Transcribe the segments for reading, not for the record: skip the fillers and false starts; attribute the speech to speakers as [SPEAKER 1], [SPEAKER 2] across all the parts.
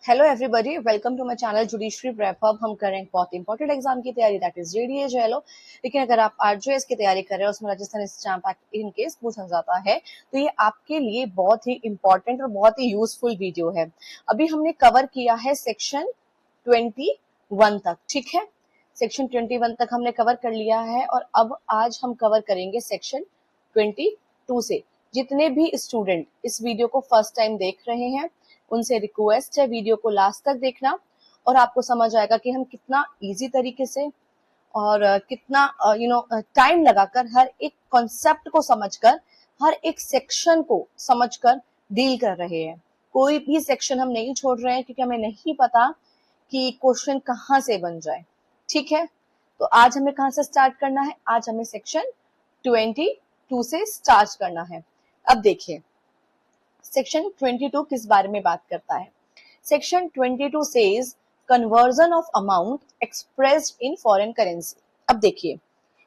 [SPEAKER 1] Hello everybody, welcome to my channel judiciary prep hub. हम कर रहे हैं बहुत इंपॉर्टेंट एग्जाम की तैयारी, दैट इज जेडीए जेएलओ। लेकिन अगर आप आरजेएस की तैयारी कर रहे हो, उसमें Rajasthan stamp act in case पूछा जाता है, तो ये आपके लिए बहुत ही इंपॉर्टेंट और बहुत ही यूजफुल वीडियो है। अभी हमने कवर किया है सेक्शन 21 तक, ठीक है। सेक्शन 21 तक हमने कवर कर लिया है और अब आज हम कवर करेंगे सेक्शन 22 से। जितने भी स्टूडेंट इस वीडियो को फर्स्ट टाइम देख रहे हैं, उनसे रिक्वेस्ट है वीडियो को लास्ट तक देखना और आपको समझ आएगा कि हम कितना इजी तरीके से और कितना टाइम लगाकर हर एक कॉन्सेप्ट को समझकर, हर एक सेक्शन को समझकर डील कर रहे हैं। कोई भी सेक्शन हम नहीं छोड़ रहे हैं क्योंकि हमें नहीं पता कि क्वेश्चन कहाँ से बन जाए, ठीक है। तो आज हमें कहाँ से स्टार्ट करना है? आज हमें सेक्शन 22 से स्टार्ट करना है। अब देखिए सेक्शन 22 किस बारे में बात करता है। Section 22 says conversion of amount expressed in foreign currency. अब देखिए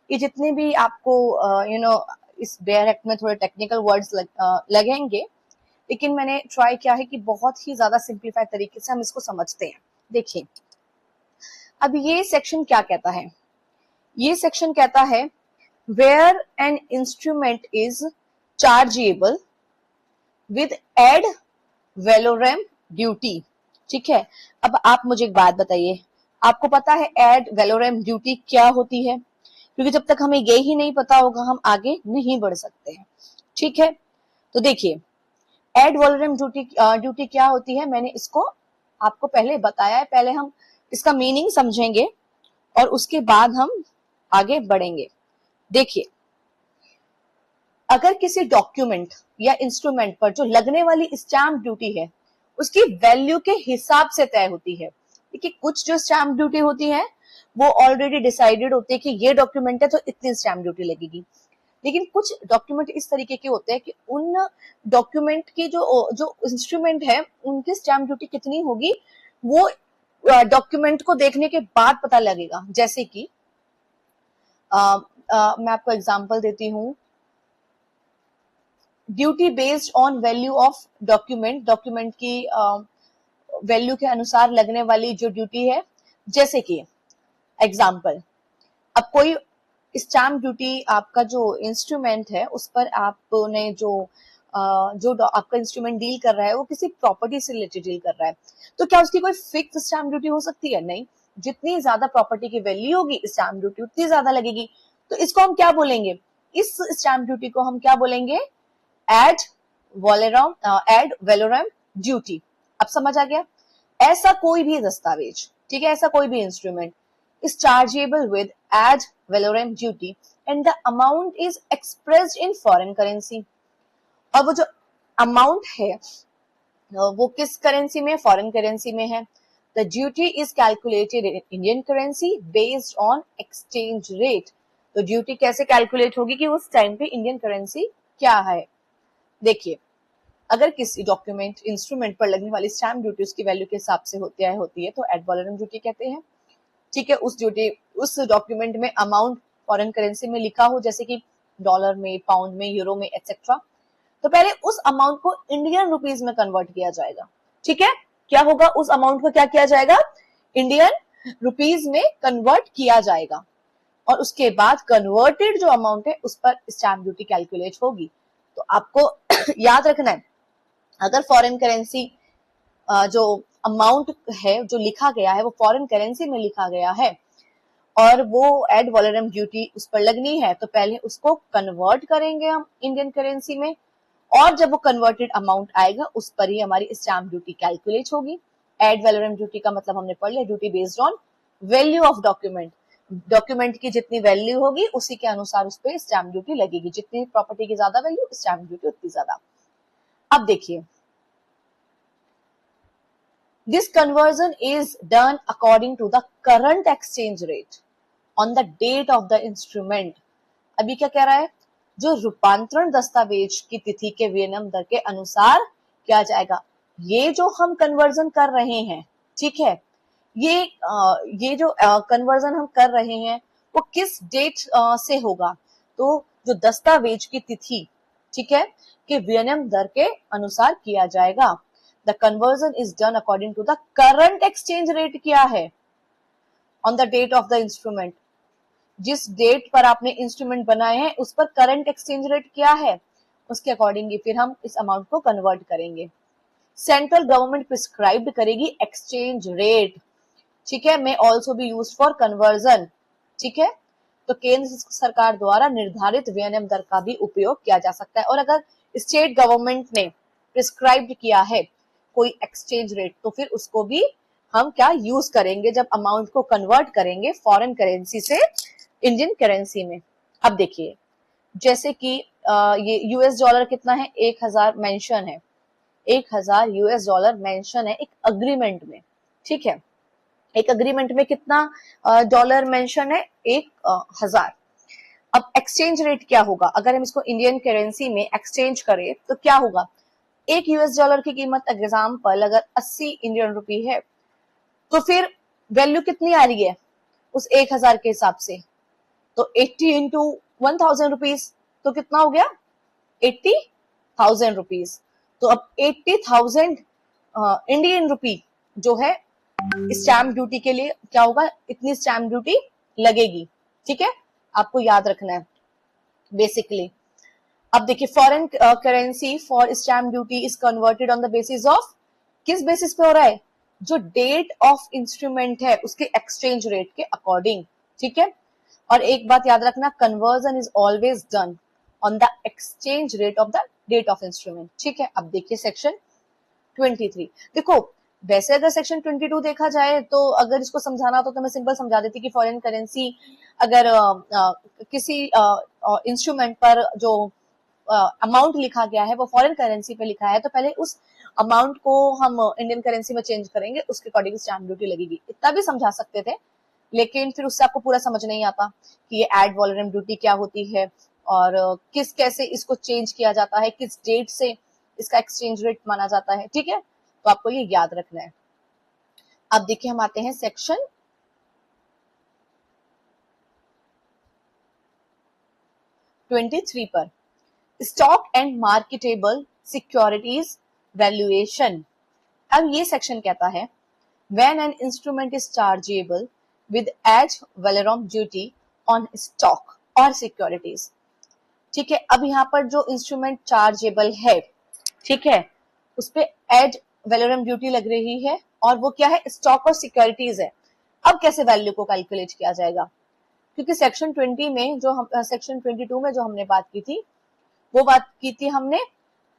[SPEAKER 1] ये जितने भी आपको इस बेयर एक्ट में थोड़े टेक्निकल वर्ड्स लगेंगे, लेकिन मैंने ट्राई किया है कि बहुत ही ज्यादा सिंप्लीफाइड तरीके से हम इसको समझते हैं। देखिए अब ये सेक्शन क्या कहता है। ये सेक्शन कहता है where an instrument is chargeable with ad valorem duty, ठीक है। अब आप मुझे एक बात बताइए, आपको पता है एड वेलोरम ड्यूटी क्या होती है? क्योंकि जब तक हमें ये ही नहीं पता होगा हम आगे नहीं बढ़ सकते हैं, ठीक है। तो देखिए एड वेलोरम ड्यूटी क्या होती है, मैंने इसको आपको पहले बताया है। पहले हम इसका मीनिंग समझेंगे और उसके बाद हम आगे बढ़ेंगे। देखिए अगर किसी डॉक्यूमेंट या इंस्ट्रूमेंट पर जो लगने वाली स्टैम्प ड्यूटी है उसकी वैल्यू के हिसाब से तय होती है। देखिए कुछ जो स्टैम्प ड्यूटी होती है वो ऑलरेडी डिसाइडेड होती है कि ये डॉक्यूमेंट है तो इतनी स्टैम्प ड्यूटी लगेगी। लेकिन कुछ डॉक्यूमेंट इस तरीके के होते हैं कि उन डॉक्यूमेंट की जो इंस्ट्रूमेंट है उनकी स्टैम्प ड्यूटी कितनी होगी वो डॉक्यूमेंट को देखने के बाद पता लगेगा। जैसे कि मैं आपको एग्जांपल देती हूँ, duty based on value of document, document की वैल्यू के अनुसार लगने वाली जो ड्यूटी है। जैसे कि एग्जांपल, अब कोई स्टैम्प ड्यूटी आपका जो इंस्ट्रूमेंट है उस पर आपने जो आपका इंस्ट्रूमेंट डील कर रहा है वो किसी प्रॉपर्टी से रिलेटेड डील कर रहा है, तो क्या उसकी कोई फिक्स स्टैम्प ड्यूटी हो सकती है? नहीं। जितनी ज्यादा प्रॉपर्टी की वैल्यू होगी स्टैम्प ड्यूटी उतनी ज्यादा लगेगी। तो इसको हम क्या बोलेंगे? इस स्टैम्प ड्यूटी को हम क्या बोलेंगे? Ad valorem duty. अब समझ आ गया? ऐसा कोई भी दस्तावेज, ठीक है, ऐसा कोई भी instrument is chargeable with ad valorem duty and the amount is expressed in foreign currency। और वो जो अमाउंट है वो किस करेंसी में? फॉरेन करेंसी में है। The duty is calculated in Indian currency based on exchange rate। तो ड्यूटी कैसे कैलकुलेट होगी कि उस टाइम पे इंडियन करेंसी क्या है। देखिए अगर किसी डॉक्यूमेंट इंस्ट्रूमेंट पर लगने वाली स्टैम्प ड्यूटी उसकी वैल्यू के हिसाब से होती है तो एड वैलोरम ड्यूटी कहते हैं, ठीक है। उस डॉक्यूमेंट में अमाउंट फॉरेन करेंसी में लिखा हो, जैसे कि डॉलर में, पाउंड में, यूरो में, एक्सेट्रा, तो पहले उस अमाउंट को इंडियन रुपीज में कन्वर्ट किया जाएगा, ठीक है। क्या होगा? उस अमाउंट को क्या किया जाएगा? इंडियन रुपीज में कन्वर्ट किया जाएगा और उसके बाद कन्वर्टेड जो अमाउंट है उस पर स्टैम्प ड्यूटी कैलकुलेट होगी। तो आपको याद रखना है, अगर फॉरेन करेंसी जो अमाउंट है जो लिखा गया है वो फॉरेन करेंसी में लिखा गया है और वो एड वैलोरम ड्यूटी उस पर लगनी है, तो पहले उसको कन्वर्ट करेंगे हम इंडियन करेंसी में और जब वो कन्वर्टेड अमाउंट आएगा उस पर ही हमारी स्टैम्प ड्यूटी कैलकुलेट होगी। एड वैलोरम ड्यूटी का मतलब हमने पढ़ लिया, duty based on value of document. Document की जितनी वैल्यू होगी उसी के अनुसार उस पर स्टैम्प ड्यूटी लगेगी। जितनी प्रॉपर्टी की ज्यादा वैल्यू, स्टैम्प ड्यूटी उतनी ज्यादा। अब देखिए this conversion is done according to the current exchange rate on the date of the instrument। अभी क्या कह रहा है? जो रूपांतरण दस्तावेज की तिथि के विनिमय दर के अनुसार किया जाएगा। ये जो हम कन्वर्जन कर रहे हैं, ठीक है, ये जो कन्वर्जन हम कर रहे हैं वो किस डेट से होगा? तो जो दस्तावेज की तिथि, ठीक है, के विनिमय दर के अनुसार किया जाएगा। The conversion is done according to the current exchange rate क्या है on the date of the instrument, जिस डेट पर आपने इंस्ट्रूमेंट बनाए हैं उस पर करंट एक्सचेंज रेट क्या है, उसके अकॉर्डिंग ही फिर हम इस अमाउंट को कन्वर्ट करेंगे। सेंट्रल गवर्नमेंट प्रिस्क्राइब्ड करेगी एक्सचेंज रेट, ठीक है, may also be use for conversion, ठीक है। तो केंद्र सरकार द्वारा निर्धारित विनिमय दर का भी उपयोग किया जा सकता है। और अगर स्टेट गवर्नमेंट ने प्रिस्क्राइब्ड किया है कोई एक्सचेंज रेट तो फिर उसको भी हम क्या यूज करेंगे जब अमाउंट को कन्वर्ट करेंगे फॉरेन करेंसी से इंडियन करेंसी में। अब देखिए जैसे कि ये यूएस डॉलर कितना है, 1000 मेंशन है, 1000 यूएस डॉलर मेंशन है एक अग्रीमेंट में, ठीक है। एक अग्रीमेंट में कितना डॉलर मेंशन है, 1000। अब एक्सचेंज रेट क्या होगा, अगर हम इसको इंडियन करेंसी में एक्सचेंज करें तो क्या होगा, एक यूएस डॉलर की कीमत एग्जाम्पल अगर 80 इंडियन रुपी है तो फिर वैल्यू कितनी आ रही है उस 1000 के हिसाब से, तो 80 इंटू 1000 रुपीज तो कितना हो गया 80,000 रुपीज। तो अब 80,000 इंडियन रुपी जो है स्टैम्प ड्यूटी के लिए क्या होगा, इतनी स्टैम्प ड्यूटी लगेगी, ठीक है, आपको याद रखना है बेसिकली। अब देखिए foreign currency for stamp duty is converted on the basis of, किस बेसिस पे हो रहा है, जो डेट ऑफ इंस्ट्रूमेंट है उसके एक्सचेंज रेट के अकॉर्डिंग, ठीक है। और एक बात याद रखना, conversion is always done on the exchange rate of the date of instrument, ठीक है। अब देखिए सेक्शन 23, देखो वैसे अगर सेक्शन 22 देखा जाए तो अगर इसको समझाना हो तो मैं सिंपल समझा देती कि फॉरेन करेंसी अगर किसी इंस्ट्रूमेंट पर जो अमाउंट लिखा गया है वो फॉरेन करेंसी पे लिखा है तो पहले उस अमाउंट को हम इंडियन करेंसी में चेंज करेंगे, उसके अकॉर्डिंग स्टैम्प ड्यूटी लगेगी, इतना भी समझा सकते थे। लेकिन फिर उससे आपको पूरा समझ नहीं आता कि ये एड वॉलरम ड्यूटी क्या होती है और किस कैसे इसको चेंज किया जाता है, किस डेट से इसका एक्सचेंज रेट माना जाता है, ठीक है। तो आपको ये याद रखना है। अब देखिए हम आते हैं सेक्शन 23 पर, stock and marketable securities valuation. अब ये सेक्शन कहता है when an instrument is chargeable with ad valorem duty on stock और सिक्योरिटीज, ठीक है। अब यहाँ पर जो इंस्ट्रूमेंट चार्जेबल है, ठीक है, उस पे एड वैलोरम ड्यूटी लग रही है और वो क्या है, स्टॉक और सिक्योरिटीज है। अब कैसे वैल्यू को कैलकुलेट किया जाएगा, क्योंकि सेक्शन 20 में जो हम सेक्शन 22 में जो हमने बात की थी वो बात की थी हमने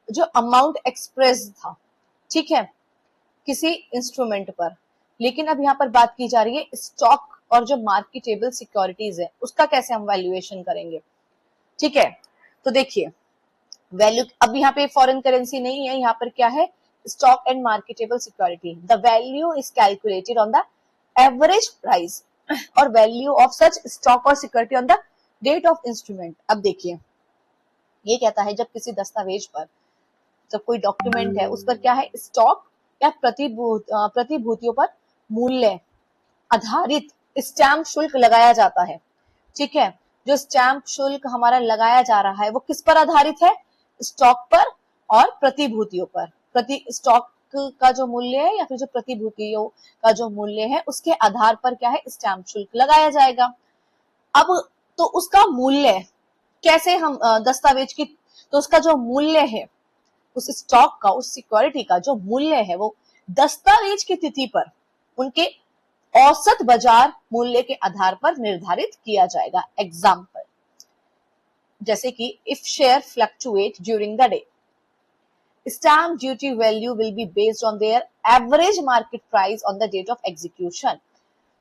[SPEAKER 1] जो अमाउंट एक्सप्रेस था, ठीक है, किसी इंस्ट्रूमेंट पर। लेकिन अब यहाँ पर बात की जा रही है स्टॉक और जो मार्केटेबल सिक्योरिटीज है उसका कैसे हम वैल्यूएशन करेंगे, ठीक है। तो देखिए वैल्यू अब यहाँ पे फॉरेन करेंसी नहीं है, यहाँ पर क्या है, stock and marketable security. The value is calculated on the average price और वैल्यू ऑफ सच स्टॉक और security on the date of instrument. अब देखिए ये कहता है जब किसी दस्तावेज पर, जब कोई डॉक्यूमेंट है उस पर क्या है, स्टॉक या प्रतिभूतियों पर मूल्य आधारित स्टैम्प शुल्क लगाया जाता है, ठीक है। जो स्टैम्प शुल्क हमारा लगाया जा रहा है वो किस पर आधारित है, स्टॉक पर और प्रतिभूतियों पर। प्रति स्टॉक का जो मूल्य है या फिर जो प्रतिभूतियों का जो मूल्य है उसके आधार पर क्या है, स्टैम्प शुल्क लगाया जाएगा। अब तो उसका मूल्य कैसे हम दस्तावेज की, तो उसका जो मूल्य है उस स्टॉक का, उस सिक्योरिटी का जो मूल्य है वो दस्तावेज की तिथि पर उनके औसत बाजार मूल्य के आधार पर निर्धारित किया जाएगा। एग्जाम्पल जैसे कि if share fluctuate during the day, stamp duty value will be based on their average market price on the date of execution.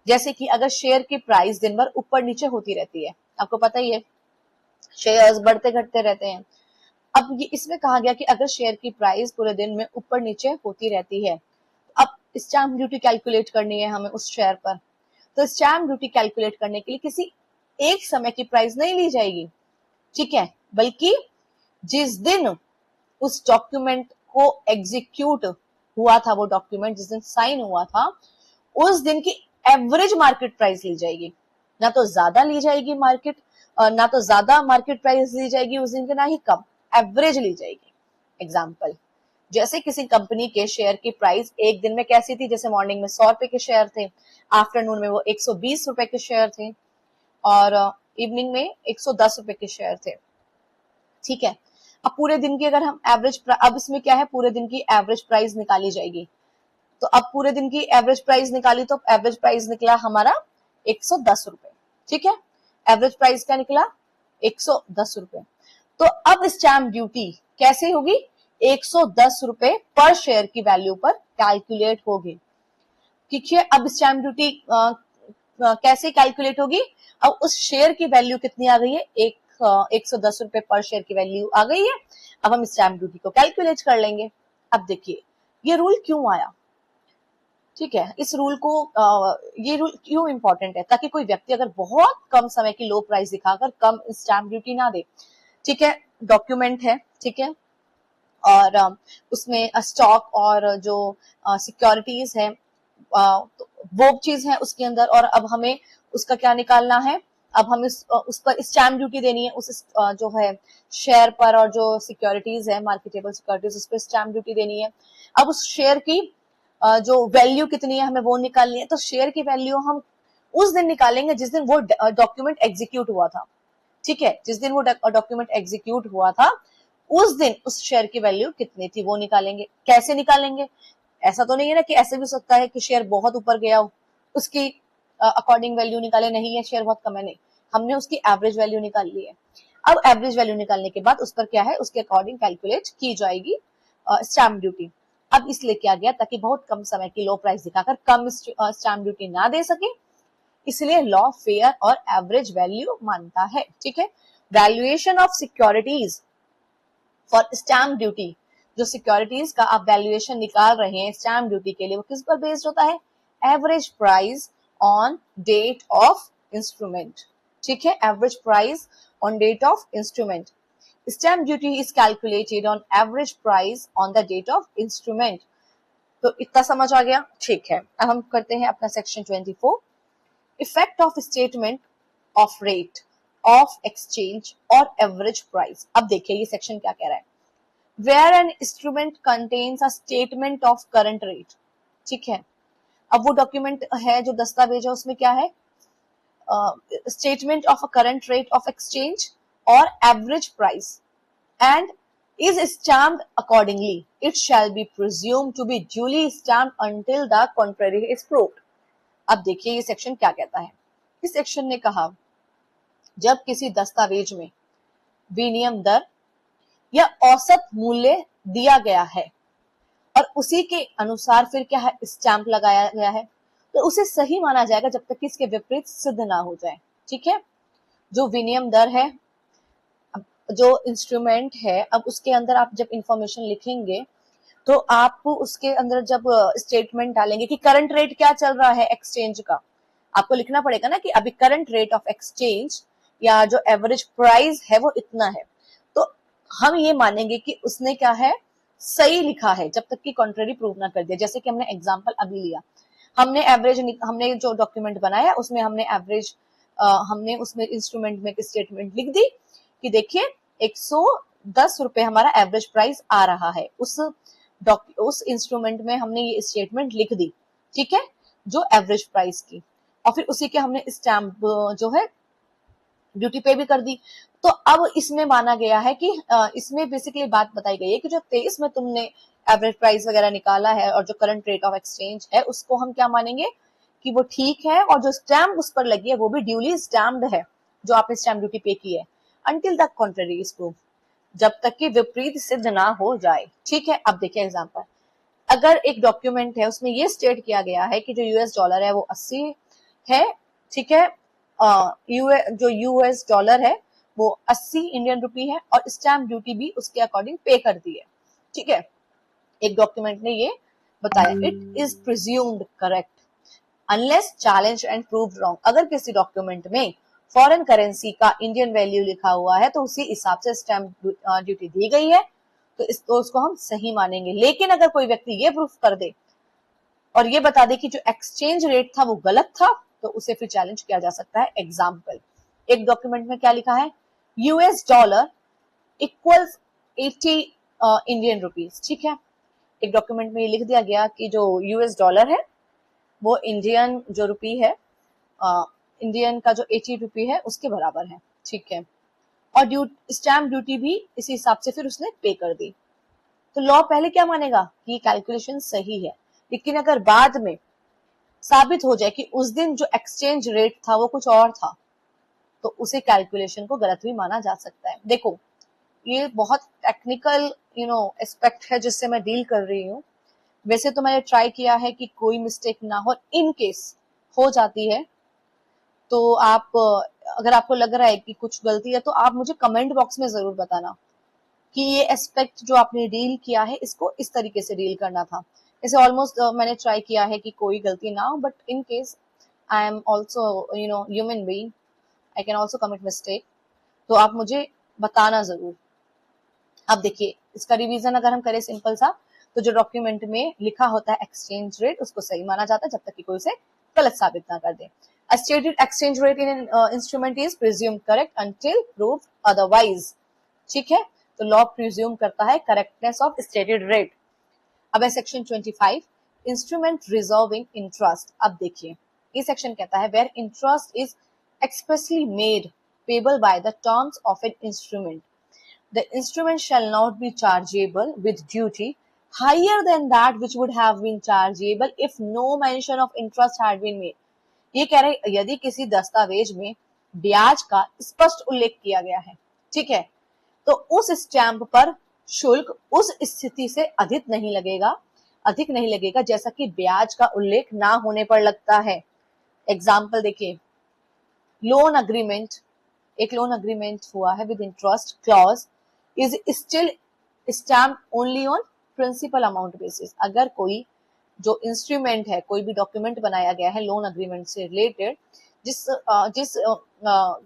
[SPEAKER 1] जैसे कि अगर शेयर की प्राइस दिन भर ऊपर नीचे होती रहती है, आपको पता ही है शेयर्स बढ़ते घटते रहते हैं। अब ये इसमें कहा गया कि अगर शेयर की प्राइस पूरे दिन में ऊपर नीचे होती रहती है, अब स्टैम्प ड्यूटी कैलकुलेट करनी है हमें उस शेयर पर, तो स्टैम्प ड्यूटी कैलकुलेट करने के लिए किसी एक समय की प्राइस नहीं ली जाएगी, ठीक है, बल्कि जिस दिन उस डॉक्यूमेंट को एग्जीक्यूट हुआ था, वो डॉक्यूमेंट जिस दिन साइन हुआ था उस दिन की एवरेज मार्केट प्राइस ली जाएगी, ना तो ज्यादा ली जाएगी मार्केट, ना तो ज्यादा मार्केट प्राइस ली जाएगी उस दिन की, ना ही कम, एवरेज ली जाएगी। एग्जाम्पल जैसे किसी कंपनी के शेयर की प्राइस एक दिन में कैसी थी, जैसे मॉर्निंग में 100 रुपए के शेयर थे, आफ्टरनून में वो 120 रुपए के शेयर थे और इवनिंग में 110 रुपए के शेयर थे। ठीक है, अब पूरे दिन की अगर हम एवरेज, अब इसमें क्या है, पूरे दिन की एवरेज प्राइस निकाली जाएगी। तो अब पूरे दिन की एवरेज प्राइस निकाली तो एवरेज प्राइस निकला हमारा 110 रुपए। ठीक है, एवरेज प्राइस क्या निकला, 110 रुपए। तो अब स्टैम्प ड्यूटी कैसे होगी, 110 रुपए पर शेयर की वैल्यू पर कैलकुलेट होगी। ठीक है, अब स्टैम्प ड्यूटी कैसे कैलकुलेट होगी, अब उस शेयर की वैल्यू कितनी आ गई है, 110 रुपए पर शेयर की वैल्यू आ गई है। अब हम स्टैम्प ड्यूटी को कैलकुलेट कर लेंगे। अब देखिए ये रूल क्यों आया। ठीक है, इस रूल को ये रूल क्यों इंपॉर्टेंट है, ताकि कोई व्यक्ति अगर बहुत कम समय की लो प्राइस दिखाकर कम स्टैम्प ड्यूटी ना दे। ठीक है, डॉक्यूमेंट है, ठीक है, और उसमें स्टॉक और जो सिक्योरिटीज है तो वो चीज है उसके अंदर, और अब हमें उसका क्या निकालना है, अब हमें उस पर स्टैम्प ड्यूटी देनी है, उस जो है शेयर पर, और जो सिक्योरिटीज है मार्केटेबल सिक्योरिटीज उस पर स्टैम्प ड्यूटी देनी है। अब उस शेयर की जो वैल्यू कितनी है हमें वो निकालनी है। तो शेयर की वैल्यू हम उस दिन निकालेंगे जिस दिन वो डॉक्यूमेंट एग्जीक्यूट हुआ था। ठीक है, जिस दिन वो डॉक्यूमेंट एग्जीक्यूट हुआ था उस दिन उस शेयर की वैल्यू कितनी थी वो निकालेंगे। कैसे निकालेंगे, ऐसा तो नहीं है ना कि ऐसे भी सकता है कि शेयर बहुत ऊपर गया हो, उसकी अकॉर्डिंग वैल्यू निकाले, नहीं है शेयर बहुत कम है, नहीं, हमने उसकी एवरेज वैल्यू निकाल ली है। अब एवरेज वैल्यू निकालने के बाद उस पर क्या है, उसके अकॉर्डिंग कैलकुलेट की जाएगी स्टैम्प ड्यूटी। अब इसलिए किया गया ताकि बहुत कम समय की लो प्राइस दिखाकर कम स्टैम्प ड्यूटी ना दे सके, इसलिए लॉ फेयर और एवरेज वैल्यू मानता है। ठीक है, valuation of securities for stamp duty, जो सिक्योरिटीज का आप वैल्यूएशन निकाल रहे हैं स्टैम्प ड्यूटी के लिए, वो किस पर बेस्ड होता है, average price on date of instrument. ठीक है, average price on date of instrument. Stamp duty is calculated on average price on the date of instrument. तो इतना समझ आ गया। ठीक है, अब हम करते हैं अपना section 24, effect of statement of rate of exchange और एवरेज प्राइस। अब देखिए ये सेक्शन क्या कह रहा है, where an instrument contains a statement of current rate. ठीक है, अब वो डॉक्यूमेंट है जो दस्तावेज है उसमें क्या है, statement of a current rate of exchange और average price and is stamped accordingly, it shall be presumed to be duly stamped until the contrary is proved। अब देखिए ये सेक्शन क्या कहता है, इस सेक्शन ने कहा जब किसी दस्तावेज में विनिमय दर या औसत मूल्य दिया गया है और उसी के अनुसार फिर क्या है स्टैंप लगाया गया है, तो उसे सही माना जाएगा जब तक कि इसके विपरीत सिद्ध ना हो जाए। ठीक है, जो विनिमय दर है, जो इंस्ट्रूमेंट है, अब उसके अंदर आप जब इंफॉर्मेशन लिखेंगे तो आप उसके अंदर जब स्टेटमेंट डालेंगे कि करंट रेट क्या चल रहा है एक्सचेंज का, आपको लिखना पड़ेगा ना कि अभी करंट रेट ऑफ एक्सचेंज या जो एवरेज प्राइस है वो इतना है। तो हम ये मानेंगे कि उसने क्या है सही लिखा है जब तक कि कॉन्ट्ररी प्रूव ना कर दिया। जैसे कि हमने एग्जांपल अभी लिया, हमने एवरेज, हमने जो डॉक्यूमेंट बनाया उसमें हमने एवरेज, हमने उसमें इंस्ट्रूमेंट में स्टेटमेंट लिख दी कि देखिए 110 रुपए हमारा एवरेज प्राइस आ रहा है, उस इंस्ट्रूमेंट में हमने ये स्टेटमेंट लिख दी। ठीक है, जो एवरेज प्राइस की, और फिर उसी के हमने स्टैम्प जो है ड्यूटी पे भी कर दी। तो अब इसमें माना गया है कि इसमें बेसिकली बात बताई गई है कि जो 23 में तुमने एवरेज प्राइस वगैरह निकाला है और जो करंट रेट ऑफ एक्सचेंज है उसको हम क्या मानेंगे कि वो ठीक है, और जो स्टैम्प उस पर लगी है वो भी ड्यूली स्टैम्प्ड है जो आपने स्टैम्प ड्यूटी पे की है, until the contrary is proved, जब तक कि विपरीत सिद्ध ना हो जाए। ठीक है, अब देखिए एग्जांपल, अगर एक डॉक्यूमेंट है उसमें ये स्टेट किया गया है कि जो यूएस डॉलर है वो 80 है। ठीक है, जो यूएस डॉलर है वो 80 इंडियन रुपी है और स्टैम्प ड्यूटी भी उसके अकॉर्डिंग पे कर दी है। ठीक है, एक डॉक्यूमेंट ने ये बताया, it is presumed correct unless challenge and proved wrong. अगर किसी डॉक्यूमेंट में फॉरेन करेंसी का इंडियन वैल्यू लिखा हुआ है तो उसी हिसाब से स्टैम्प ड्यूटी दी गई है, तो उसको हम सही मानेंगे। लेकिन अगर कोई व्यक्ति ये प्रूफ कर दे और ये बता दे कि जो एक्सचेंज रेट था वो गलत था, तो उसे फिर चैलेंज किया जा सकता है। एग्जाम्पल, एक डॉक्यूमेंट में क्या लिखा है, US dollar equals 80 Indian rupees. ठीक है, एक डॉक्यूमेंट में ये लिख दिया गया कि जो यूएस डॉलर है वो इंडियन जो रुपी है, इंडियन का जो 80 रुपी है उसके बराबर है, ठीक है। और स्टैम्प ड्यूटी भी इसी हिसाब से फिर उसने पे कर दी। तो लॉ पहले क्या मानेगा कि कैलकुलेशन सही है, लेकिन अगर बाद में साबित हो जाए कि उस दिन जो एक्सचेंज रेट था वो कुछ और था, तो उसे कैलकुलेशन को गलत भी माना जा सकता है। देखो, ये बहुत टेक्निकल एस्पेक्ट है जिससे मैं डील कर रही हूँ। वैसे तो मैंने ट्राई किया है कि कोई मिस्टेक ना हो, इन केस हो जाती है तो आप, अगर आपको लग रहा है कि कुछ गलती है तो आप मुझे कमेंट बॉक्स में जरूर बताना कि ये एस्पेक्ट जो आपने डील किया है इसको इस तरीके से डील करना था। इसे ऑलमोस्ट मैंने ट्राई किया है कि कोई गलती ना हो, but in case I am also human being, I can also commit mistake, तो आप मुझे बताना जरूर। अब देखिए, इसका रिवीजन अगर हम करें सिंपल सा, तो जो डॉक्यूमेंट में लिखा होता है एक्सचेंज रेट उसको सही माना जाता है जब तक कि कोई उसे गलत साबित ना कर दे। A stated exchange rate in an instrument is presumed correct until proved otherwise, ठीक है। तो लॉ प्रिज्यूम करता है करेक्टनेस ऑफ स्टेटेड रेट। अब है सेक्शन 25, इंस्ट्रूमेंट रिजर्विंग इंटरेस्ट। अब देखिए, ये सेक्शन कहता है where interest is expressly made payable by the terms of an instrument, the instrument shall not be chargeable with duty higher than that which would have been chargeable if no mention of interest had been made। ये कह रहे यदि किसी दस्तावेज में ब्याज का स्पष्ट उल्लेख किया गया है, ठीक है, तो उस स्टैंप पर शुल्क उस स्थिति से अधिक नहीं लगेगा जैसा कि ब्याज का उल्लेख ना होने पर लगता है। एग्जाम्पल देखिए, लोन अग्रीमेंट, एक लोन अग्रीमेंट हुआ है with interest clause is still stamp only on principal amount basis. अगर कोई जो इंस्ट्रूमेंट है, कोई भी डॉक्यूमेंट बनाया गया है लोन अग्रीमेंट से रिलेटेड,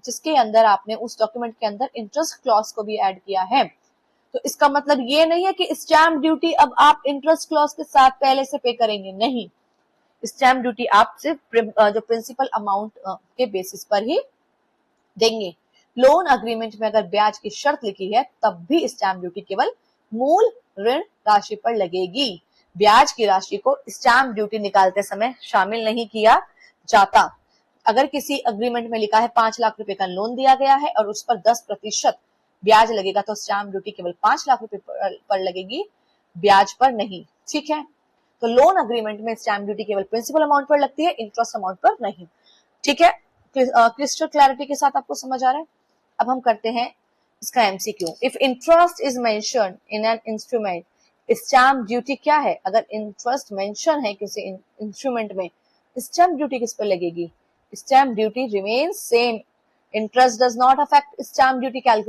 [SPEAKER 1] जिसके अंदर आपने उस डॉक्यूमेंट के अंदर इंटरेस्ट क्लॉज को भी ऐड किया है, तो इसका मतलब ये नहीं है कि स्टैम्प ड्यूटी अब आप इंटरेस्ट क्लॉज के साथ पहले से पे करेंगे, नहीं। स्टैम्प ड्यूटी आप सिर्फ जो प्रिंसिपल अमाउंट के बेसिस पर ही देंगे। लोन अग्रीमेंट में अगर ब्याज की शर्त लिखी है तब भी स्टैम्प ड्यूटी केवल मूल ऋण राशि पर लगेगी। ब्याज की राशि को स्टैम्प ड्यूटी निकालते समय शामिल नहीं किया जाता। अगर किसी अग्रीमेंट में लिखा है 5 लाख रुपए का लोन दिया गया है और उस पर 10% ब्याज लगेगा, तो स्टैम्प ड्यूटी केवल 5 लाख रुपए पर लगेगी, ब्याज पर नहीं, ठीक है। तो लोन अग्रीमेंट में स्टैम्प ड्यूटी केवल प्रिंसिपल अमाउंट पर लगती है, इंटरेस्ट अमाउंट पर नहीं, ठीक है। क्रिस्टल क्लैरिटी के साथ आपको समझ आ रहा है। अब हम करते हैं इसका MCQ. If interest is mentioned in an instrument, stamp duty क्या है? अगर इंटरेस्ट मेंशन है किसी इंस्ट्रूमेंट में, स्टैम्प ड्यूटी किस पर लगेगी? Stamp duty remains same, interest does not affect stamp duty calculation.